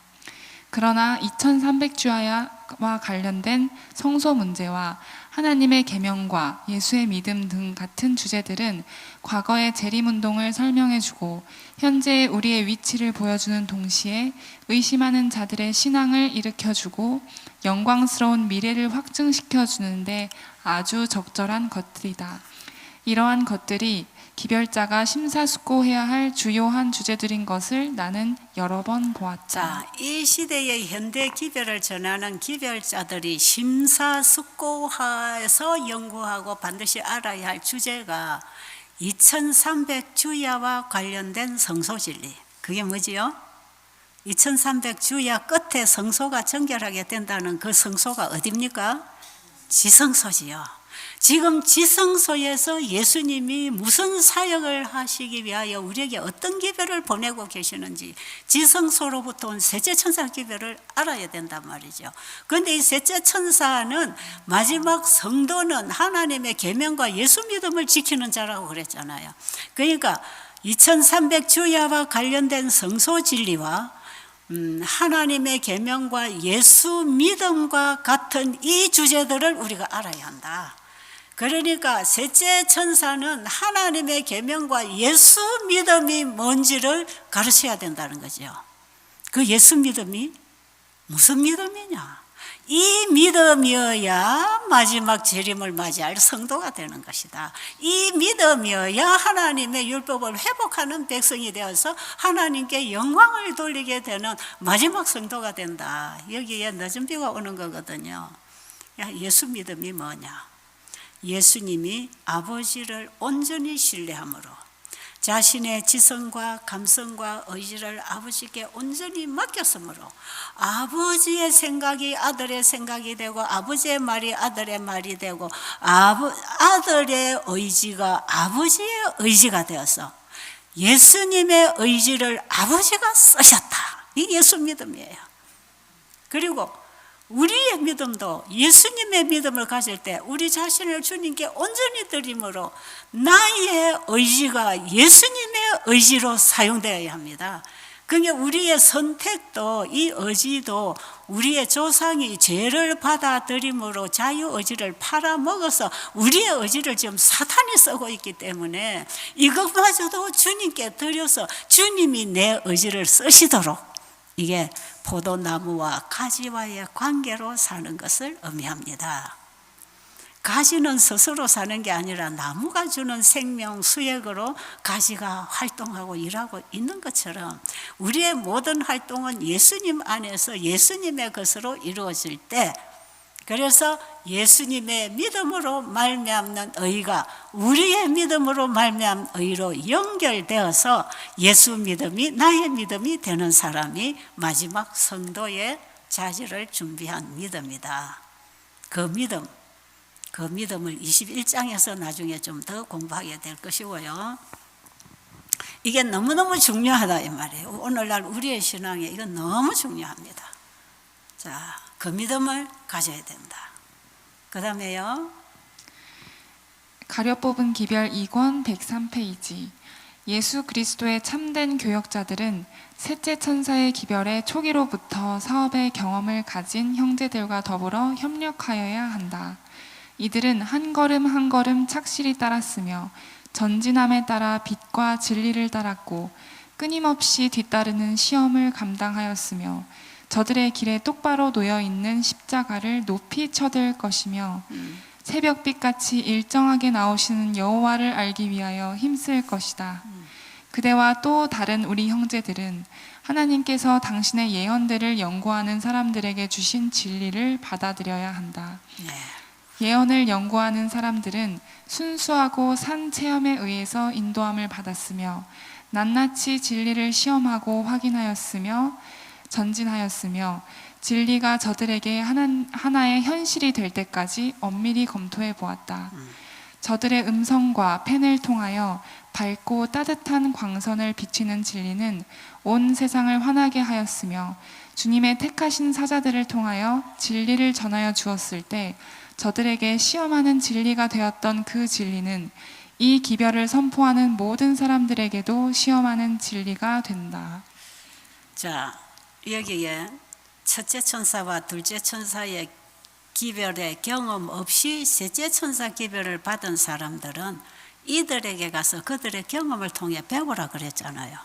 그러나 2300주야와 관련된 성소 문제와 하나님의 계명과 예수의 믿음 등 같은 주제들은 과거의 재림운동을 설명해주고 현재의 우리의 위치를 보여주는 동시에 의심하는 자들의 신앙을 일으켜주고 영광스러운 미래를 확증시켜주는데 아주 적절한 것들이다. 이러한 것들이 기별자가 심사숙고해야 할 주요한 주제들인 것을 나는 여러 번 보았다. 자, 이 시대의 현대 기별을 전하는 기별자들이 심사숙고해서 연구하고 반드시 알아야 할 주제가 2300주야와 관련된 성소진리. 그게 뭐지요? 2300주야 끝에 성소가 정결하게 된다는 그 성소가 어디입니까? 지성소지요. 지금 지성소에서 예수님이 무슨 사역을 하시기 위하여 우리에게 어떤 기별을 보내고 계시는지 지성소로부터 온 셋째 천사 기별을 알아야 된단 말이죠. 그런데 이 셋째 천사는 마지막 성도는 하나님의 계명과 예수 믿음을 지키는 자라고 그랬잖아요. 그러니까 2300주야와 관련된 성소 진리와 하나님의 계명과 예수 믿음과 같은 이 주제들을 우리가 알아야 한다. 그러니까 셋째 천사는 하나님의 계명과 예수 믿음이 뭔지를 가르쳐야 된다는 거죠. 그 예수 믿음이 무슨 믿음이냐? 이 믿음이어야 마지막 재림을 맞이할 성도가 되는 것이다. 이 믿음이어야 하나님의 율법을 회복하는 백성이 되어서 하나님께 영광을 돌리게 되는 마지막 성도가 된다. 여기에 늦은 비가 오는 거거든요. 예수 믿음이 뭐냐? 예수님이 아버지를 온전히 신뢰함으로 자신의 지성과 감성과 의지를 아버지께 온전히 맡겼으므로 아버지의 생각이 아들의 생각이 되고 아버지의 말이 아들의 말이 되고 아들의 의지가 아버지의 의지가 되어서 예수님의 의지를 아버지가 쓰셨다. 이게 예수 믿음이에요. 그리고 우리의 믿음도 예수님의 믿음을 가질 때 우리 자신을 주님께 온전히 드림으로 나의 의지가 예수님의 의지로 사용되어야 합니다. 그러니까 우리의 선택도 이 의지도 우리의 조상이 죄를 받아들임으로 자유의지를 팔아먹어서 우리의 의지를 지금 사탄이 쓰고 있기 때문에 이것마저도 주님께 드려서 주님이 내 의지를 쓰시도록 이게 포도나무와 가지와의 관계로 사는 것을 의미합니다. 가지는 스스로 사는 게 아니라 나무가 주는 생명 수액으로 가지가 활동하고 일하고 있는 것처럼 우리의 모든 활동은 예수님 안에서 예수님의 것으로 이루어질 때, 그래서 예수님의 믿음으로 말미암는 의가 우리의 믿음으로 말미암은 의로 연결되어서 예수 믿음이 나의 믿음이 되는 사람이 마지막 성도의 자질을 준비한 믿음이다. 그 믿음을 21장에서 나중에 좀 더 공부하게 될 것이고요. 이게 너무너무 중요하다 이 말이에요. 오늘날 우리의 신앙에 이건 너무 중요합니다. 자, 그 믿음을 가져야 된다. 그 다음에요. 가려 뽑은 기별 2권 103페이지. 예수 그리스도의 참된 교역자들은 셋째 천사의 기별의 초기로부터 사업의 경험을 가진 형제들과 더불어 협력하여야 한다. 이들은 한 걸음 한 걸음 착실히 따랐으며 전진함에 따라 빛과 진리를 따랐고 끊임없이 뒤따르는 시험을 감당하였으며 저들의 길에 똑바로 놓여 있는 십자가를 높이 쳐들 것이며 새벽빛같이 일정하게 나오시는 여호와를 알기 위하여 힘쓸 것이다. 그대와 또 다른 우리 형제들은 하나님께서 당신의 예언들을 연구하는 사람들에게 주신 진리를 받아들여야 한다. 예언을 연구하는 사람들은 순수하고 산 체험에 의해서 인도함을 받았으며 낱낱이 진리를 시험하고 확인하였으며 전진하였으며 진리가 저들에게 하나의 현실이 될 때까지 엄밀히 검토해 보았다. 저들의 음성과 펜을 통하여 밝고 따뜻한 광선을 비치는 진리는 온 세상을 환하게 하였으며 주님의 택하신 사자들을 통하여 진리를 전하여 주었을 때 저들에게 시험하는 진리가 되었던 그 진리는 이 기별을 선포하는 모든 사람들에게도 시험하는 진리가 된다. 자, 여기에 첫째 천사와 둘째 천사의 기별의 경험 없이 셋째 천사 기별을 받은 사람들은 이들에게 가서 그들의 경험을 통해 배우라 그랬잖아요.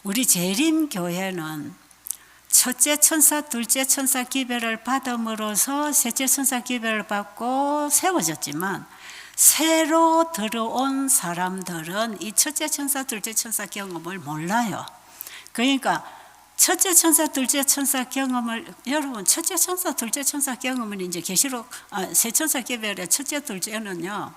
우리 재림교회는 첫째 천사, 둘째 천사 기별을 받음으로써 셋째 천사 기별을 받고 세워졌지만 새로 들어온 사람들은 이 첫째 천사, 둘째 천사 경험을 몰라요. 그러니까 첫째 천사, 둘째 천사 경험을, 여러분 첫째 천사, 둘째 천사 경험은 이제 계시록 세 천사 기별의 첫째, 둘째는요,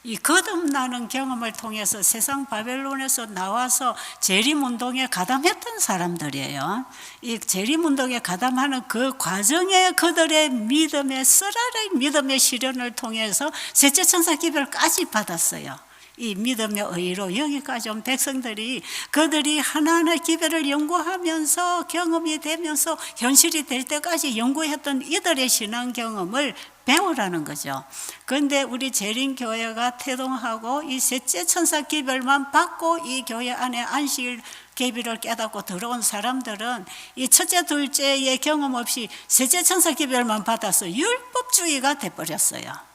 이 거듭나는 경험을 통해서 세상 바벨론에서 나와서 재림운동에 가담했던 사람들이에요. 이 재림운동에 가담하는 그 과정에 그들의 믿음의 쓰라린 믿음의 시련을 통해서 셋째 천사 기별까지 받았어요. 이 믿음의 의로 여기까지 온 백성들이 그들이 하나하나 기별을 연구하면서 경험이 되면서 현실이 될 때까지 연구했던 이들의 신앙 경험을 배우라는 거죠. 그런데 우리 재림교회가 태동하고 이 셋째 천사 기별만 받고 이 교회 안에 안식일 계비를 깨닫고 들어온 사람들은 이 첫째 둘째의 경험 없이 셋째 천사 기별만 받아서 율법주의가 돼버렸어요.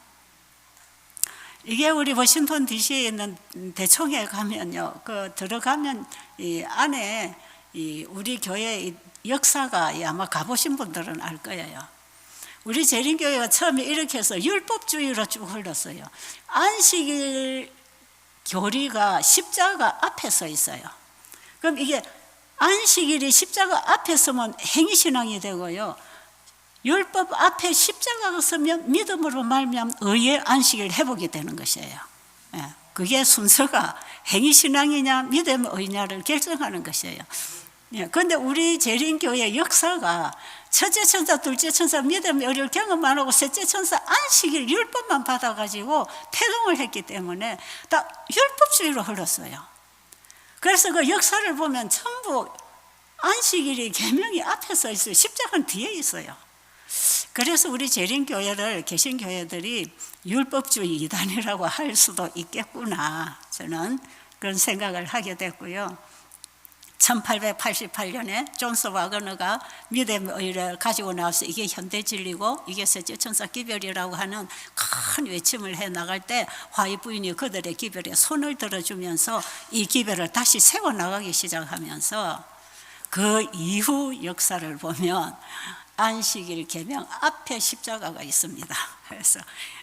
이게 우리 워싱턴 DC에 있는 대총회 가면요, 그 들어가면 이 안에 이 우리 교회 역사가 아마 가보신 분들은 알 거예요. 우리 재림교회가 처음에 이렇게 해서 율법주의로 쭉 흘렀어요. 안식일 교리가 십자가 앞에 서 있어요. 그럼 이게 안식일이 십자가 앞에 서면 행위신앙이 되고요, 율법 앞에 십자가가 서면 믿음으로 말미암아 의의 안식일 회복이 되는 것이에요. 그게 순서가 행위신앙이냐 믿음의 의냐를 결정하는 것이에요. 그런데 우리 재림교회 역사가 첫째 천사, 둘째 천사 믿음의 의를 경험 안 하고 셋째 천사 안식일 율법만 받아가지고 태동을 했기 때문에 다 율법주의로 흘렀어요. 그래서 그 역사를 보면 전부 안식일이 계명이 앞에 서 있어요. 십자가는 뒤에 있어요. 그래서 우리 재림교회를 개신교회들이 율법주의 이단이라고 할 수도 있겠구나, 저는 그런 생각을 하게 됐고요. 1888년에 존스 와그너가 믿음의 의를 가지고 나와서 이게 현대진리고 이게 셋째 천사 기별이라고 하는 큰 외침을 해나갈 때 화이 부인이 그들의 기별에 손을 들어주면서 이 기별을 다시 세워나가기 시작하면서 그 이후 역사를 보면 안식일 계명 앞에 십자가가 있습니다. 그래서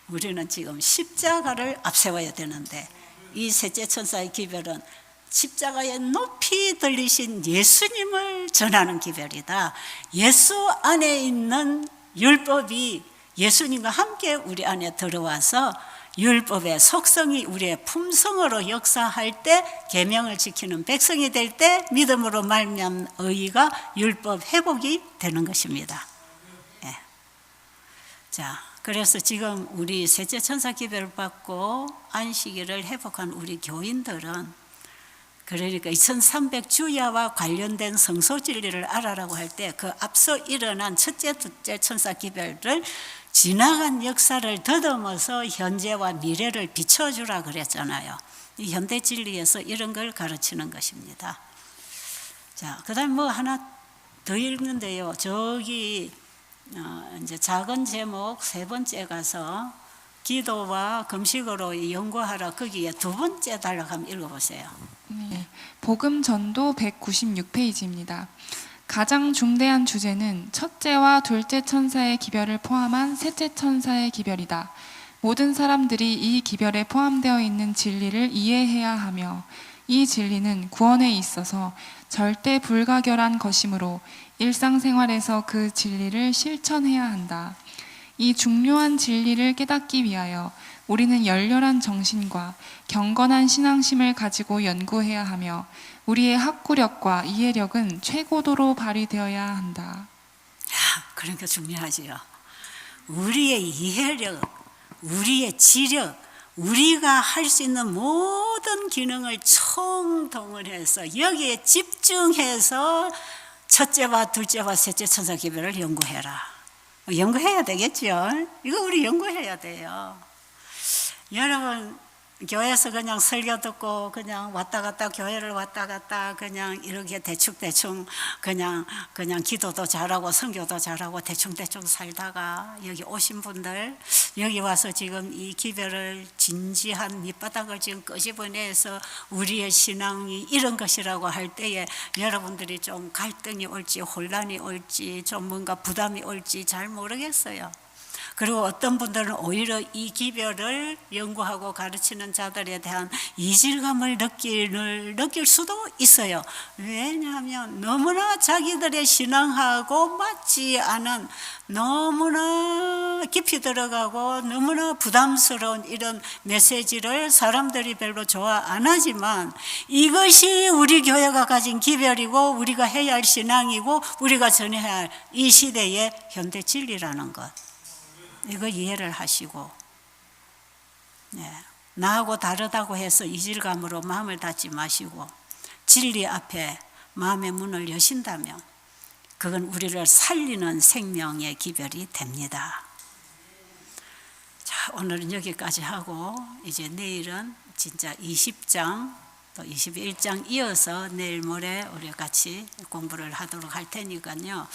우리는 지금 십자가를 앞세워야 되는데 이 셋째 천사의 기별은 십자가에 높이 들리신 예수님을 전하는 기별이다. 예수 안에 있는 율법이 예수님과 함께 우리 안에 들어와서 율법의 속성이 우리의 품성으로 역사할 때 계명을 지키는 백성이 될 때 믿음으로 말미암은 의가 율법 회복이 되는 것입니다. 예. 자, 그래서 지금 우리 셋째 천사 기별을 받고 안식일을 회복한 우리 교인들은, 그러니까 2300주야와 관련된 성소 진리를 알아라고 할 때 그 앞서 일어난 첫째, 둘째 천사 기별을 지나간 역사를 더듬어서 현재와 미래를 비춰주라 그랬잖아요. 이 현대 진리에서 이런 걸 가르치는 것입니다. 자, 그다음 뭐 하나 더 읽는데요. 저기 이제 작은 제목 세 번째 가서 기도와 금식으로 연구하라, 거기에 두 번째 단락 한번 읽어보세요. 네, 복음 전도 196페이지입니다. 가장 중대한 주제는 첫째와 둘째 천사의 기별을 포함한 셋째 천사의 기별이다. 모든 사람들이 이 기별에 포함되어 있는 진리를 이해해야 하며 이 진리는 구원에 있어서 절대 불가결한 것이므로 일상생활에서 그 진리를 실천해야 한다. 이 중요한 진리를 깨닫기 위하여 우리는 열렬한 정신과 경건한 신앙심을 가지고 연구해야 하며 우리의 학구력과 이해력은 최고도로 발휘되어야 한다. 그러니까 중요하지요. 우리의 이해력, 우리의 지력, 우리가 할 수 있는 모든 기능을 총동원해서 여기에 집중해서 첫째와 둘째와 셋째 천사 기별을 연구해라. 연구해야 되겠죠. 이거 우리 연구해야 돼요. 여러분, 교회에서 그냥 설교 듣고 그냥 왔다 갔다, 교회를 왔다 갔다 그냥 이렇게 대충 그냥 기도도 잘하고 선교도 잘하고 대충 살다가 여기 오신 분들, 여기 와서 지금 이 기별을 진지한 밑바닥을 지금 끄집어내서 우리의 신앙이 이런 것이라고 할 때에 여러분들이 좀 갈등이 올지 혼란이 올지 좀 뭔가 부담이 올지 잘 모르겠어요. 그리고 어떤 분들은 오히려 이 기별을 연구하고 가르치는 자들에 대한 이질감을 느낄 수도 있어요. 왜냐하면 너무나 자기들의 신앙하고 맞지 않은, 너무나 깊이 들어가고 너무나 부담스러운 이런 메시지를 사람들이 별로 좋아 안 하지만 이것이 우리 교회가 가진 기별이고 우리가 해야 할 신앙이고 우리가 전해야 할 이 시대의 현대 진리라는 것, 이거 이해를 하시고, 나하고 다르다고 해서 이질감으로 마음을 닫지 마시고 진리 앞에 마음의 문을 여신다면 그건 우리를 살리는 생명의 기별이 됩니다. 자, 오늘은 여기까지 하고 이제 내일은 진짜 20장 또 21장 이어서 내일 모레 우리 같이 공부를 하도록 할 테니까요.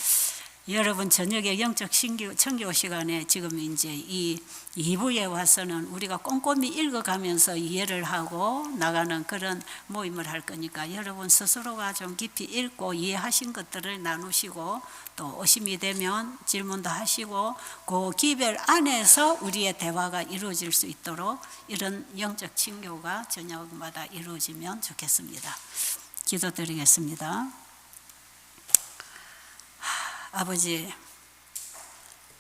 여러분 저녁에 영적 청교 시간에 지금 이제 이 2부에 와서는 우리가 꼼꼼히 읽어가면서 이해를 하고 나가는 그런 모임을 할 거니까 여러분 스스로가 좀 깊이 읽고 이해하신 것들을 나누시고 또 오심이 되면 질문도 하시고 그 기별 안에서 우리의 대화가 이루어질 수 있도록 이런 영적 친교가 저녁마다 이루어지면 좋겠습니다. 기도드리겠습니다. 아버지,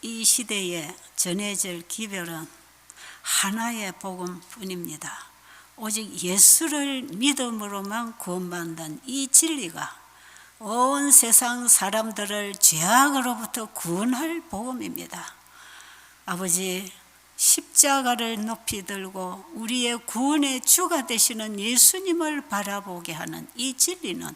이 시대에 전해질 기별은 하나의 복음뿐입니다. 오직 예수를 믿음으로만 구원받는 이 진리가 온 세상 사람들을 죄악으로부터 구원할 복음입니다. 아버지, 십자가를 높이 들고 우리의 구원의 주가 되시는 예수님을 바라보게 하는 이 진리는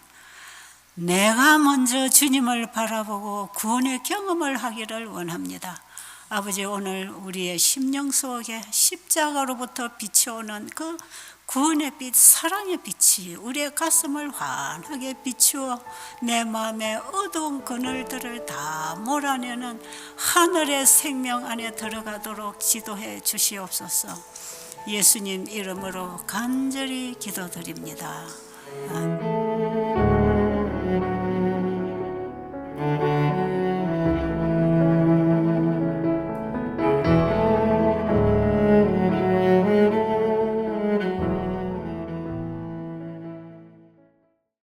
내가 먼저 주님을 바라보고 구원의 경험을 하기를 원합니다. 아버지, 오늘 우리의 심령 속에 십자가로부터 비춰오는 그 구원의 빛, 사랑의 빛이 우리의 가슴을 환하게 비추어 내 마음의 어두운 그늘들을 다 몰아내는 하늘의 생명 안에 들어가도록 지도해 주시옵소서. 예수님 이름으로 간절히 기도드립니다. 아멘.